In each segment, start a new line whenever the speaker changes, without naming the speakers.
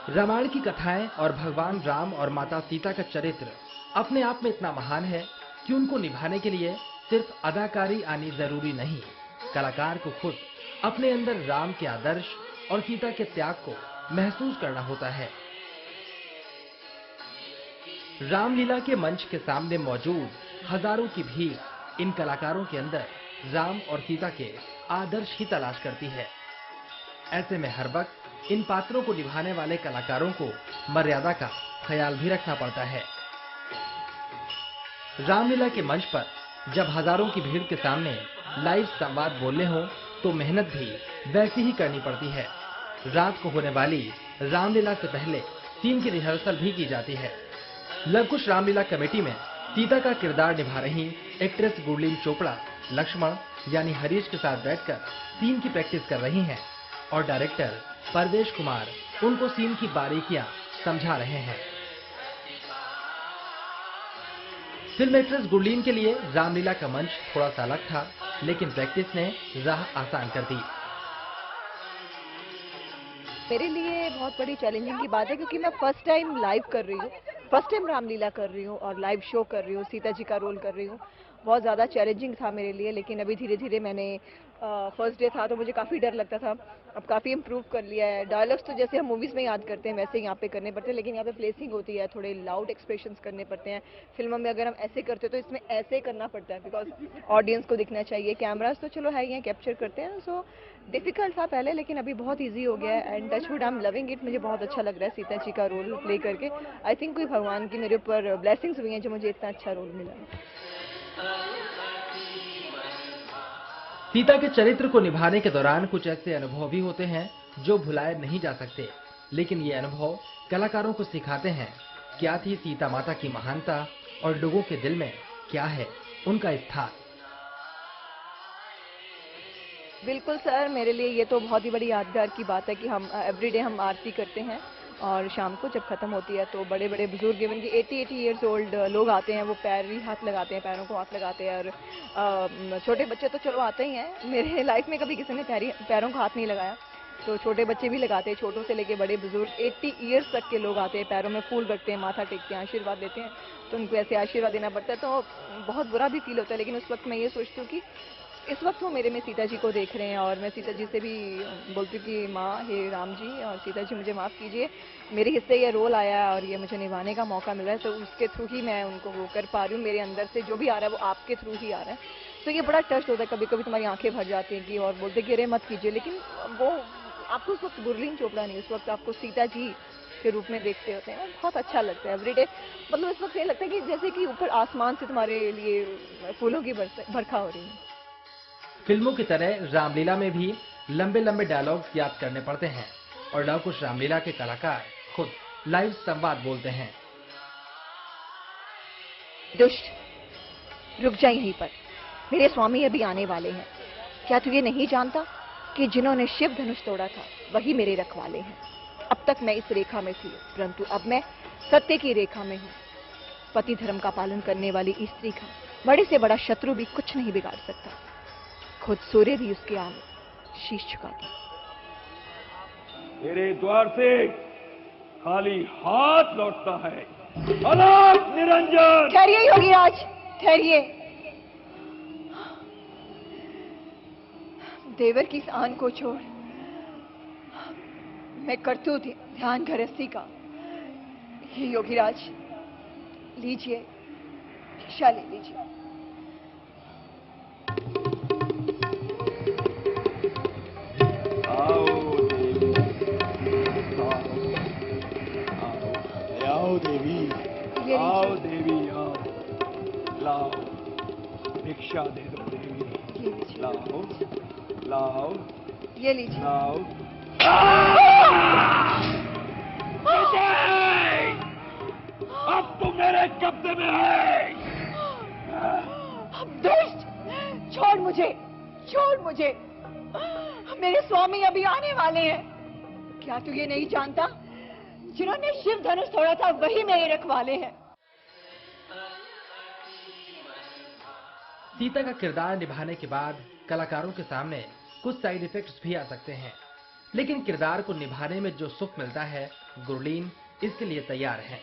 रामायण की कथाएं और भगवान राम और माता सीता का चरित्र अपने आप में इतना महान है कि उनको निभाने के लिए सिर्फ अदाकारी आनी जरूरी नहीं, कलाकार को खुद अपने अंदर राम के आदर्श और सीता के त्याग को महसूस करना होता है। रामलीला के मंच के सामने मौजूद हजारों की भीड़ इन कलाकारों के अंदर राम और सीता के आदर्श ही तलाश करती है। ऐसे में हर वक्त इन पात्रों को निभाने वाले कलाकारों को मर्यादा का ख्याल भी रखना पड़ता है। रामलीला के मंच पर जब हजारों की भीड़ के सामने लाइव संवाद बोलने हो तो मेहनत भी वैसी ही करनी पड़ती है। रात को होने वाली रामलीला से पहले सीन की रिहर्सल भी की जाती है। लवकुश रामलीला कमेटी में सीता का किरदार निभा रही एक्ट्रेस गुरलीन चोपड़ा लक्ष्मण यानी हरीश के साथ बैठकर सीन की प्रैक्टिस कर रही हैं और डायरेक्टर परवेश कुमार उनको सीन की बारीकियां समझा रहे हैं। फिल्म एक्ट्रेस गुरलीन के लिए रामलीला का मंच थोड़ा सा अलग था, लेकिन प्रैक्टिस ने राह आसान कर दी।
मेरे लिए बहुत बड़ी चैलेंजिंग की बात है क्योंकि मैं फर्स्ट टाइम लाइव कर रही हूँ, फर्स्ट टाइम रामलीला कर रही हूँ और लाइव शो कर रही हूँ, सीता जी का रोल कर रही हूँ। बहुत ज़्यादा चैलेंजिंग था मेरे लिए, लेकिन अभी धीरे धीरे मैंने फर्स्ट डे था तो मुझे काफ़ी डर लगता था, अब काफ़ी इम्प्रूव कर लिया है। डायलॉग्स तो जैसे हम मूवीज़ में याद करते हैं वैसे यहाँ पे करने पड़ते हैं, लेकिन यहाँ पे प्लेसिंग होती है, थोड़े लाउड एक्सप्रेशंस करने पड़ते हैं। फिल्मों में अगर हम ऐसे करते तो इसमें ऐसे करना पड़ता है बिकॉज ऑडियंस को दिखना चाहिए। कैमराज तो चलो है ही कैप्चर करते हैं, सो डिफिकल्ट था पहले लेकिन अभी बहुत ईजी हो गया है and touchwood I am loving it. मुझे बहुत अच्छा लग रहा है सीता जी का रोल प्ले करके। आई थिंक कोई भगवान की मेरे ऊपर ब्लेसिंग्स हुई हैं जो मुझे इतना अच्छा रोल मिला।
सीता के चरित्र को निभाने के दौरान कुछ ऐसे अनुभव भी होते हैं जो भुलाए नहीं जा सकते, लेकिन ये अनुभव कलाकारों को सिखाते हैं क्या थी सीता माता की महानता और लोगों के दिल में क्या है उनका स्थान।
बिल्कुल सर, मेरे लिए ये तो बहुत ही बड़ी यादगार की बात है कि हम एवरीडे हम आरती करते हैं और शाम को जब खत्म होती है तो बड़े बड़े बुजुर्ग इवन कि 80 ईयर्स ओल्ड लोग आते हैं, वो पैर ही हाथ लगाते हैं, पैरों को हाथ लगाते हैं। और छोटे बच्चे तो चलो आते ही हैं, मेरे लाइफ में कभी किसी ने पैरों को हाथ नहीं लगाया, तो छोटे बच्चे भी लगाते हैं, छोटों से लेके बड़े बुजुर्ग 80 ईयर्स तक के लोग आते हैं, पैरों में फूल रखते हैं, माथा टेकते हैं, आशीर्वाद देते हैं। तो उनको ऐसे आशीर्वाद देना पड़ता है तो बहुत बुरा भी फील होता है, लेकिन उस वक्त मैं ये सोचती हूँ कि इस वक्त वो मेरे में सीता जी को देख रहे हैं और मैं सीता जी से भी बोलती हूँ कि माँ हे राम जी और सीता जी मुझे माफ़ कीजिए, मेरे हिस्से ये रोल आया है और ये मुझे निभाने का मौका मिल रहा है, तो उसके थ्रू ही मैं उनको वो कर पा रही हूँ। मेरे अंदर से जो भी आ रहा है वो आपके थ्रू ही आ रहा है, तो ये बड़ा टच होता है। कभी कभी तुम्हारी आंखें भर जाती हैं कि और बोलते कि अरे मत कीजिए, लेकिन वो आपको उस वक्त गुरलीन चोपड़ा नहीं, उस वक्त आपको सीता जी के रूप में देखते होते हैं। बहुत अच्छा लगता है एवरीडे, मतलब इस वक्त ये लगता है कि जैसे कि ऊपर आसमान से तुम्हारे लिए फूलों की बरखा हो रही है।
फिल्मों की तरह रामलीला में भी लंबे लंबे डायलॉग्स याद करने पड़ते हैं और लवकुश रामलीला के कलाकार खुद लाइव संवाद बोलते हैं।
दुष्ट रुक जा यहीं पर, मेरे स्वामी अभी आने वाले हैं। क्या तू ये नहीं जानता कि जिन्होंने शिव धनुष तोड़ा था वही मेरे रखवाले हैं। अब तक मैं इस रेखा में थी, परंतु अब मैं सत्य की रेखा में हूँ। पति धर्म का पालन करने वाली स्त्री का बड़े से बड़ा शत्रु भी कुछ नहीं बिगाड़ सकता। खुद सूर्य भी उसके आगे शीश झुकाता।
तेरे द्वार से खाली हाथ लौटता है। अनाथ निरंजन।
ठहरिए योगीराज, ठहरिए। देवर की आन को छोड़ मैं करतू ध्यान गृहस्थी का। ये योगीराज लीजिए, भिक्षा ले लीजिए।
आओ देवी, आओ देवी, आओ, लाओ भिक्षा दे दो देवी, लाओ लाओ,
ये लीजिए,
लाओ। अब तू मेरे कब्जे में है।
दुष्ट, छोड़ मुझे, छोड़ मुझे, मेरे स्वामी अभी आने वाले हैं। क्या तू ये नहीं जानता जिन्होंने शिव धनुष तोड़ा था वही मेरे रखवाले हैं।
सीता का किरदार निभाने के बाद कलाकारों के सामने कुछ साइड इफेक्ट्स भी आ सकते हैं। लेकिन किरदार को निभाने में जो सुख मिलता है गुरलीन इसके लिए तैयार है।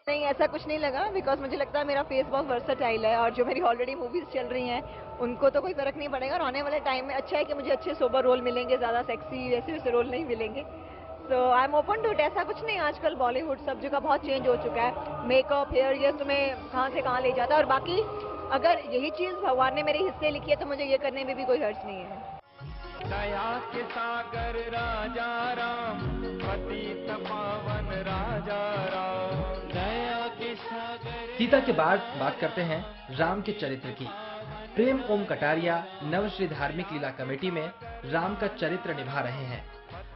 नहीं, ऐसा कुछ नहीं लगा, बिकॉज मुझे लगता है मेरा फेस बहुत वर्सेटाइल है और जो मेरी ऑलरेडी मूवीज चल रही हैं उनको तो कोई फर्क नहीं पड़ेगा और आने वाले टाइम में अच्छा है कि मुझे अच्छे सोबर रोल मिलेंगे, ज्यादा सेक्सी वैसे वैसे रोल नहीं मिलेंगे। So I am open to it. ऐसा कुछ नहीं, आजकल बॉलीवुड सब जगह बहुत चेंज हो चुका है, मेकअप हेयर ये तुम्हें कहाँ से कहाँ ले जाता है। और बाकी अगर यही चीज भगवान ने मेरे हिस्से लिखी है तो मुझे ये करने में भी कोई हर्ज नहीं है।
दया के सागर राजा राम, पतित पावन राजा राम, दया के सागर।
सीता के बाद बात करते हैं राम के चरित्र की। प्रेम ओम कटारिया नवश्री धार्मिक लीला कमेटी में राम का चरित्र निभा रहे हैं।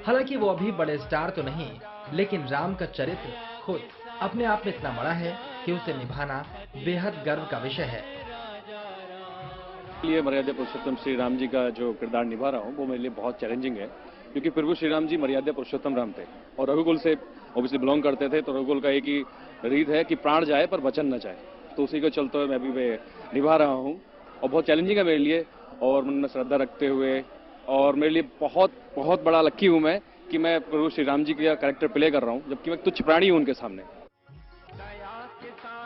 हालांकि वो अभी बड़े स्टार तो नहीं, लेकिन राम का चरित्र खुद अपने आप में इतना बड़ा है कि उसे निभाना बेहद गर्व का विषय है।
लिए मर्यादा पुरुषोत्तम श्री राम जी का जो किरदार निभा रहा हूँ वो मेरे लिए बहुत चैलेंजिंग है, क्योंकि प्रभु श्री राम जी मर्यादा पुरुषोत्तम राम थे और रघुकुल से ऑब्वियसली बिलोंग करते थे। तो रघुकुल का एक ही रीत है कि प्राण जाए पर वचन न जाए, तो उसी को चलते हुए मैं भी निभा रहा हूँ और बहुत चैलेंजिंग है मेरे लिए। और मन में श्रद्धा रखते हुए, और मेरे लिए बहुत बहुत बड़ा लक्की हूँ मैं कि मैं प्रभु श्री राम जी का कैरेक्टर प्ले कर रहा हूँ, जबकि मैं तुच्छ प्राणी हूँ उनके सामने।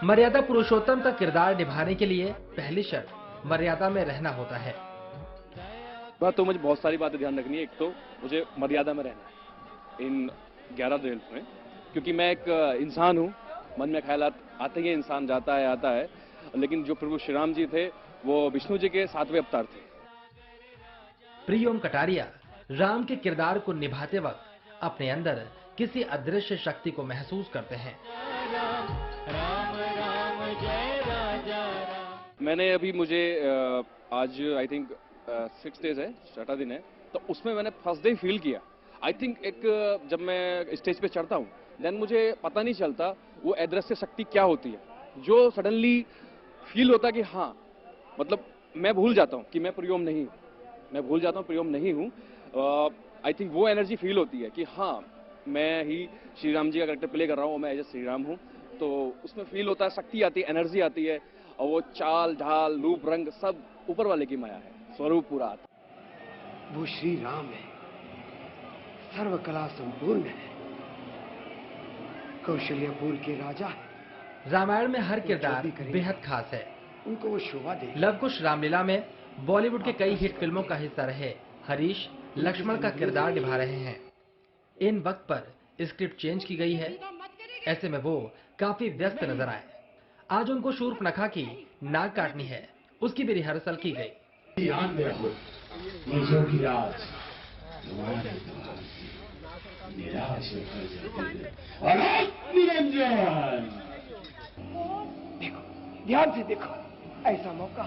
मर्यादा पुरुषोत्तम का किरदार निभाने के लिए पहली शर्त मर्यादा में रहना होता है।
तो मुझे बहुत सारी बातें ध्यान रखनी है। एक तो मुझे मर्यादा में रहना है इन 11 दिन में, क्योंकि मैं एक इंसान हूँ, मन में ख्यालात आते ही इंसान जाता है आता है, लेकिन जो प्रभु श्री राम जी थे वो विष्णु जी के 7वें अवतार थे।
प्रियम कटारिया राम के किरदार को निभाते वक्त अपने अंदर किसी अदृश्य शक्ति को महसूस करते हैं।
मैंने अभी मुझे आज आई थिंक 6 डेज है, 6वां दिन है, तो उसमें मैंने फर्स्ट डे फील किया। आई थिंक एक जब मैं स्टेज पे चढ़ता हूँ देन मुझे पता नहीं चलता वो अदृश्य शक्ति क्या होती है, जो सडनली फील होता है कि हाँ, मतलब मैं भूल जाता हूँ कि मैं प्रियम नहीं हूँ, मैं भूल जाता हूँ प्रियम नहीं हूँ। आई थिंक वो एनर्जी फील होती है कि हाँ मैं ही श्री राम जी का कैरेक्टर प्ले कर रहा हूँ, मैं एज ए श्री राम हूँ। तो उसमें फील होता है, शक्ति आती है, एनर्जी आती है, और वो चाल ढाल रूप रंग सब ऊपर वाले की माया है, स्वरूप पूरा आता है।
वो श्री राम है, सर्वकला संपूर्ण है, कौशल्यपुर के राजा है।
रामायण में हर किरदार बेहद खास है।
उनको वो शोभा दे।
लवकुश रामलीला में बॉलीवुड के कई हिट फिल्मों का हिस्सा रहे हरीश लक्ष्मण का किरदार निभा रहे हैं। इन वक्त पर स्क्रिप्ट चेंज की गई है, ऐसे में वो काफी व्यस्त नजर आए। आज उनको शूर्पणखा की नाक काटनी है, उसकी भी रिहर्सल की गई।
देखो, ध्यान से देखो, ऐसा मौका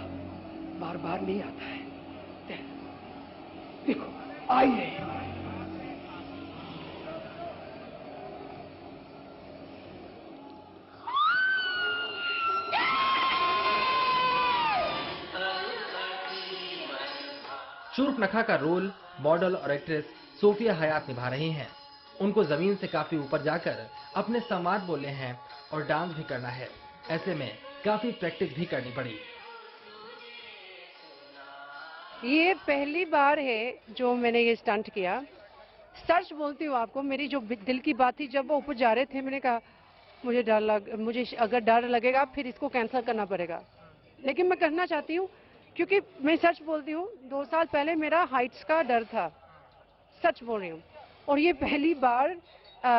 बार बार नहीं आता है। देखो, आई है।
शूर्पणखा का रोल मॉडल और एक्ट्रेस सोफिया हयात निभा रही हैं। उनको जमीन से काफी ऊपर जाकर अपने संवाद बोलने हैं और डांस भी करना है, ऐसे में काफी प्रैक्टिस भी करनी पड़ी।
ये पहली बार है जो मैंने ये स्टंट किया। सच बोलती हूँ आपको, मेरी जो दिल की बात थी, जब वो ऊपर जा रहे थे मैंने कहा मुझे अगर डर लगेगा फिर इसको कैंसिल करना पड़ेगा, लेकिन मैं करना चाहती हूँ क्योंकि मैं सच बोलती हूँ, 2 साल पहले मेरा हाइट्स का डर था, सच बोल रही हूँ। और ये पहली बार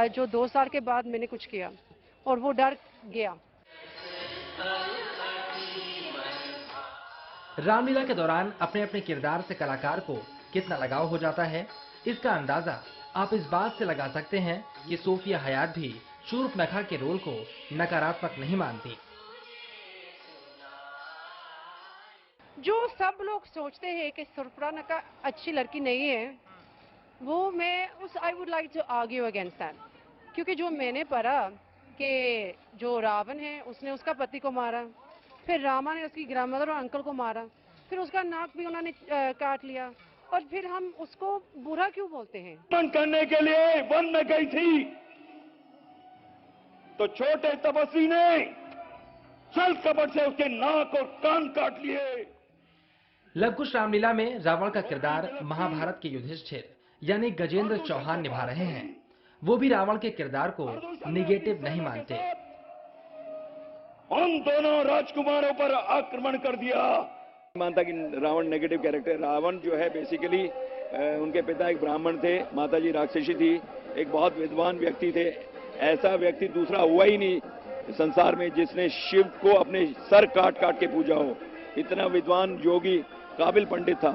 जो 2 साल के बाद मैंने कुछ किया और वो डर गया।
रामलीला के दौरान अपने अपने किरदार से कलाकार को कितना लगाव हो जाता है, इसका अंदाजा आप इस बात से लगा सकते हैं कि सोफिया हयात भी शूर्पणखा के रोल को नकारात्मक नहीं मानती।
जो सब लोग सोचते हैं कि शूर्पणखा अच्छी लड़की नहीं है, वो मैं I would like to argue against that, क्योंकि जो मैंने पढ़ा कि जो रावण है उसने उसका पति को मारा, फिर रामा ने उसकी ग्रैंडमदर और अंकल को मारा, फिर उसका नाक भी उन्होंने काट लिया, और फिर हम उसको बुरा क्यों बोलते हैं?
मन करने के लिए वन में गई थी तो छोटे तपस्वी ने छल कपट से उसके नाक और कान काट लिए।
लवकुश रामलीला में रावण का किरदार महाभारत के युधिष्ठिर यानी गजेंद्र चौहान निभा रहे हैं। वो भी रावण के किरदार को निगेटिव नहीं मानते।
उन दोनों राजकुमारों पर आक्रमण कर दिया।
मानता कि रावण नेगेटिव कैरेक्टर। रावण जो है बेसिकली उनके पिता एक ब्राह्मण थे, माताजी राक्षसी थी, एक बहुत विद्वान व्यक्ति थे। ऐसा व्यक्ति दूसरा हुआ ही नहीं संसार में जिसने शिव को अपने सर काट काट के पूजा हो। इतना विद्वान योगी काबिल पंडित था,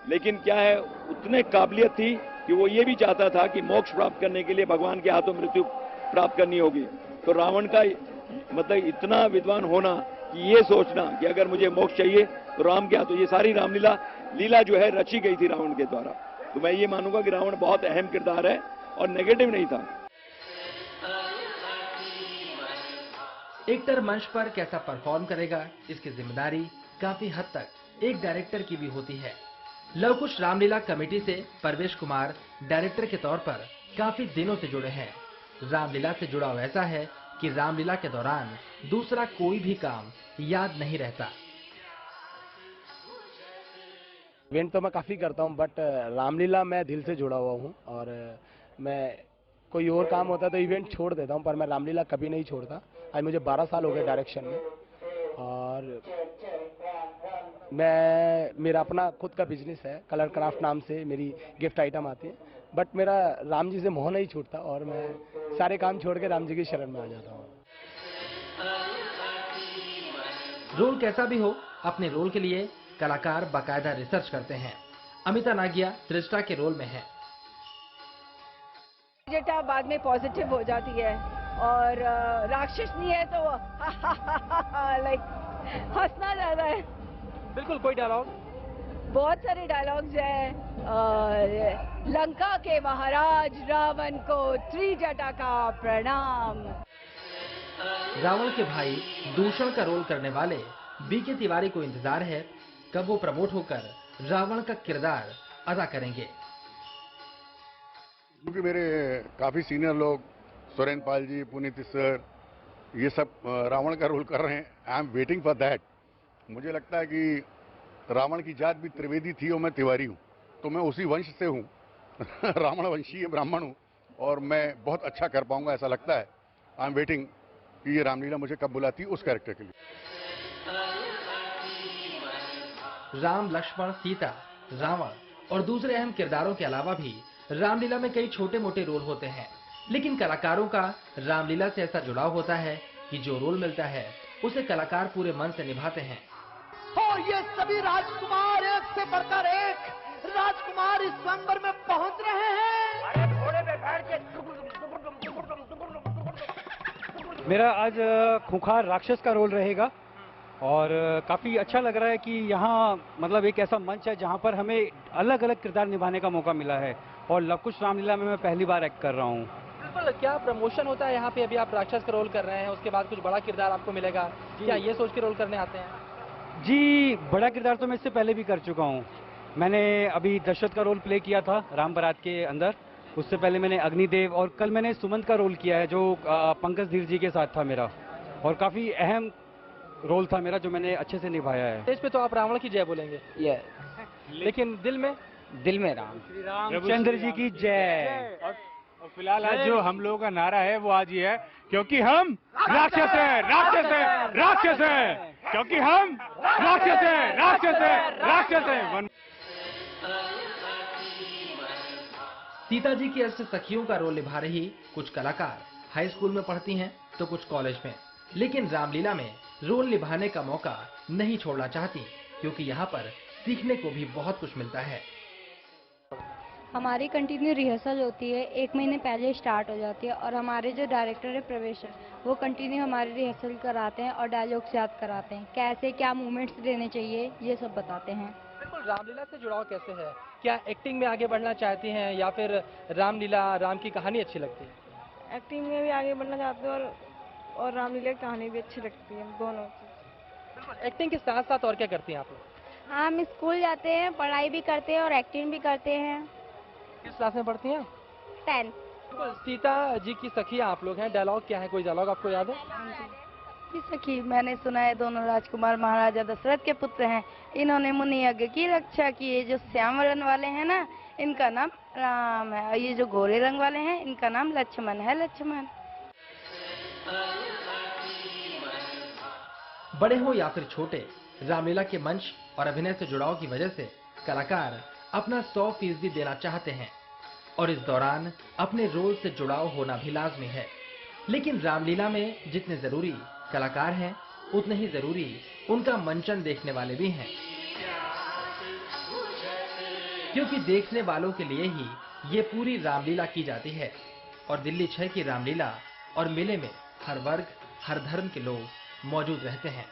लेकिन क्या है उतने काबिलियत थी कि वो ये भी चाहता था कि मोक्ष प्राप्त करने के लिए भगवान के हाथों मृत्यु प्राप्त करनी होगी। तो रावण का मतलब इतना विद्वान होना कि ये सोचना कि अगर मुझे मोक्ष चाहिए तो राम के हाथों, ये सारी रामलीला जो है रची गई थी रावण के द्वारा। तो मैं ये मानूंगा कि रावण बहुत अहम किरदार है और नेगेटिव नहीं था।
एक्टर मंच पर कैसा परफॉर्म करेगा, इसकी जिम्मेदारी काफी हद तक एक डायरेक्टर की भी होती है। लव कुश रामलीला कमेटी से परवेश कुमार डायरेक्टर के तौर पर काफी दिनों से जुड़े हैं। रामलीला से जुड़ाव ऐसा है कि रामलीला के दौरान दूसरा कोई भी काम याद नहीं रहता।
इवेंट तो मैं काफ़ी करता हूँ, बट रामलीला मैं दिल से जुड़ा हुआ हूँ और मैं कोई और काम होता तो इवेंट छोड़ देता हूँ, पर मैं रामलीला कभी नहीं छोड़ता। आज मुझे 12 साल हो गए डायरेक्शन में और मेरा अपना खुद का बिजनेस है, कलर क्राफ्ट नाम से मेरी गिफ्ट आइटम आती है। बट मेरा राम जी से मोह नहीं छूटता और मैं सारे काम छोड़ के राम जी की शरण में आ जाता हूँ।
रोल कैसा भी हो, अपने रोल के लिए कलाकार बाकायदा रिसर्च करते हैं। अमिता नागिया त्रिष्टा के रोल में है।
जटा बाद में पॉजिटिव हो जाती है और राक्षस नहीं है तो लाइक हंसना ज्यादा है।
बिल्कुल। कोई डायलॉग?
बहुत सारे डायलॉग्स हैं। लंका के महाराज रावण को त्रिजटा का प्रणाम।
रावण के भाई दूषण का रोल करने वाले बीके तिवारी को इंतजार है कब वो प्रमोट होकर रावण का किरदार अदा करेंगे।
क्योंकि मेरे काफी सीनियर लोग सुरेन पाल जी, पुनीत सर, ये सब रावण का रोल कर रहे हैं। I am waiting for that. मुझे लगता है कि रावण की जात भी त्रिवेदी थी और मैं तिवारी हूँ, तो मैं उसी वंश से हूँ रावण वंशीय ब्राह्मण हूँ और मैं बहुत अच्छा कर पाऊंगा ऐसा लगता है। आई एम वेटिंग कि ये रामलीला मुझे कब बुलाती है उस कैरेक्टर के लिए।
राम, लक्ष्मण, सीता, रावण और दूसरे अहम किरदारों के अलावा भी रामलीला में कई छोटे मोटे रोल होते हैं, लेकिन कलाकारों का रामलीला से ऐसा जुड़ाव होता है कि जो रोल मिलता है उसे कलाकार पूरे मन से निभाते हैं।
और ये सभी राजकुमार एक से बढ़कर एक राजकुमार इस स्वयंवर में पहुंच रहे हैं। अरे घोड़े पे बैठ के
मेरा आज खूंखार राक्षस का रोल रहेगा और काफ़ी अच्छा लग रहा है कि यहाँ मतलब एक ऐसा मंच है जहाँ पर हमें अलग अलग किरदार निभाने का मौका मिला है और लव कुश रामलीला में मैं पहली बार एक्ट कर रहा हूँ।
बिल्कुल। क्या प्रमोशन होता है यहाँ पे? अभी आप राक्षस का रोल कर रहे हैं, उसके बाद कुछ बड़ा किरदार आपको मिलेगा, क्या ये सोच के रोल करने आते हैं?
जी, बड़ा किरदार तो मैं इससे पहले भी कर चुका हूँ। मैंने अभी दशरथ का रोल प्ले किया था राम बारात के अंदर, उससे पहले मैंने अग्निदेव और कल मैंने सुमंत का रोल किया है जो पंकज धीर जी के साथ था मेरा, और काफ़ी अहम रोल था मेरा जो मैंने अच्छे से निभाया है।
स्टेज पे तो आप रावण की जय बोलेंगे, लेकिन दिल में
रामचंद्र जी की जय।
और फिलहाल आज जो हम लोगों का नारा है वो आज ये है, क्योंकि हम राक्षस हैं, राक्षस हैं, राक्षस हैं, क्योंकि हम राक्षस हैं, राक्षस हैं, राक्षस हैं।
सीता जी की अष्ट सखियों का रोल निभा रही कुछ कलाकार हाई स्कूल में पढ़ती हैं तो कुछ कॉलेज में, लेकिन रामलीला में रोल निभाने का मौका नहीं छोड़ना चाहती क्योंकि यहाँ पर सीखने को भी बहुत कुछ मिलता है।
हमारी कंटिन्यू रिहर्सल होती है, 1 महीने पहले स्टार्ट हो जाती है और हमारे जो डायरेक्टर है प्रवेश सर, वो कंटिन्यू हमारी रिहर्सल कराते हैं और डायलॉग्स याद कराते हैं, कैसे क्या मूवमेंट्स देने चाहिए ये सब बताते हैं।
बिल्कुल। रामलीला से जुड़ाव कैसे है? क्या एक्टिंग में आगे बढ़ना चाहती हैं या फिर रामलीला, राम की कहानी अच्छी लगती है?
एक्टिंग में भी आगे बढ़ना चाहते हैं और रामलीला की कहानी भी अच्छी लगती है, दोनों चीज़।
एक्टिंग के साथ साथ और क्या करती हैं आप लोग?
हम स्कूल जाते हैं, पढ़ाई भी करते हैं और एक्टिंग भी करते हैं।
किस क्लास में पढ़ती हैं?
10th।
बिल्कुल। सीता जी की सखी आप लोग हैं, डायलॉग क्या है, कोई डायलॉग आपको याद है?
की सखी, मैंने सुना है दोनों राजकुमार महाराजा दशरथ के पुत्र हैं, इन्होंने मुनि यज्ञ की रक्षा की है। जो श्याम वर्ण वाले हैं ना, इनका नाम राम है, और ये जो गोरे रंग वाले हैं इनका नाम लक्ष्मण है। लक्ष्मण
बड़े हो या फिर छोटे, रामलीला के मंच और अभिनय से जुड़ाव की वजह से कलाकार अपना 100% देना चाहते हैं और इस दौरान अपने रोल से जुड़ाव होना भी लाजमी है। लेकिन रामलीला में जितने जरूरी कलाकार हैं, उतने ही जरूरी उनका मंचन देखने वाले भी हैं, क्योंकि देखने वालों के लिए ही ये पूरी रामलीला की जाती है। और दिल्ली 6 की रामलीला और मेले में हर वर्ग, हर धर्म के लोग मौजूद रहते हैं।